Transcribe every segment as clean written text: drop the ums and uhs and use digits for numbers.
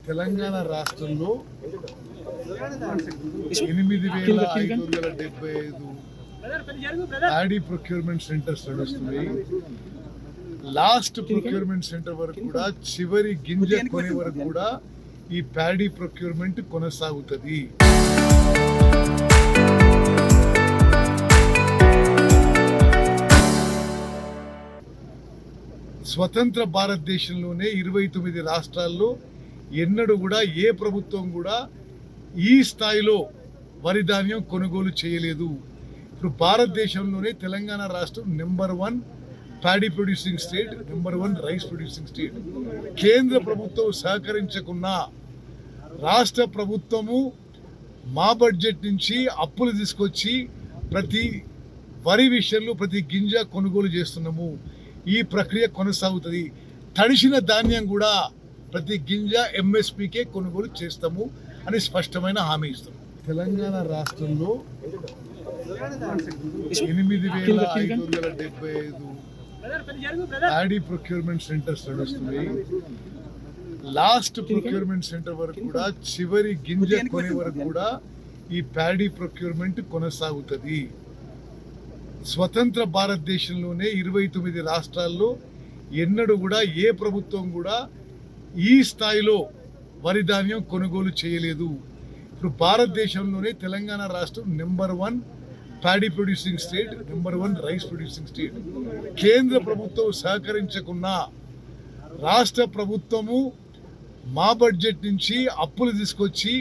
తెలంగాణ రాష్ట్రంలో 8,575 paddy procurement centres నడుస్తున్నాయి. Last procurement centre వరకు కూడా, చివరి గింజ కొనే వరకు కూడా ఈ ప్యాడీ ప్రొక్యూర్మెంట్ కొనసాగుతుంది. స్వతంత్ర భారతదేశంలోనే 29 రాష్ట్రాల్లో ఎన్నడూ కూడా ఏ ప్రభుత్వం కూడా ఈ స్థాయిలో వరి ధాన్యం కొనుగోలు చేయలేదు. ఇప్పుడు భారతదేశంలోనే తెలంగాణ రాష్ట్రం number 1 paddy producing state, number 1 rice producing state. కేంద్ర ప్రభుత్వం సహకరించకున్నా రాష్ట్ర ప్రభుత్వము మా బడ్జెట్ నుంచి అప్పులు తీసుకొచ్చి ప్రతి వరి విషయంలో ప్రతి గింజ కొనుగోలు చేస్తున్నాము. ఈ ప్రక్రియ కొనసాగుతుంది. తడిసిన ధాన్యం కూడా ప్రతి గింజ ఎంఎస్పీకే కొనుగోలు చేస్తాము అని స్పష్టమైన హామీ ఇస్తాం. తెలంగాణ రాష్ట్రంలో 8,575 ప్యాడీ ప్రొక్యూర్మెంట్ సెంటర్స్ నడుస్తున్నాయి. లాస్ట్ ప్రొక్యూర్మెంట్ సెంటర్ వరకు కూడా, చివరి గింజ కొనే వరకు కూడా ఈ ప్యాడీ ప్రొక్యూర్మెంట్ కొనసాగుతుంది. స్వతంత్ర భారతదేశంలోనే 29 రాష్ట్రాల్లో ఎన్నడూ కూడా ఏ ప్రభుత్వం కూడా ఈ స్థాయిలో వరి ధాన్యం కొనుగోలు చేయలేదు. ఇప్పుడు భారతదేశంలోనే తెలంగాణ రాష్ట్రం number 1 paddy producing state, number 1 rice producing state. కేంద్ర ప్రభుత్వం సహకరించకున్నా రాష్ట్ర ప్రభుత్వము మా బడ్జెట్ నుంచి అప్పులు తీసుకొచ్చి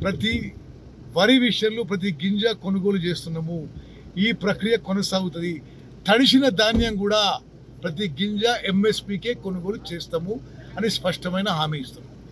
ప్రతి వరి విషయంలో ప్రతి గింజ కొనుగోలు చేస్తున్నాము. ఈ ప్రక్రియ కొనసాగుతుంది. తడిసిన ధాన్యం కూడా ప్రతి గింజ ఎంఎస్పీకే కొనుగోలు చేస్తాము అని స్పష్టమైన హామీ ఇస్తాం.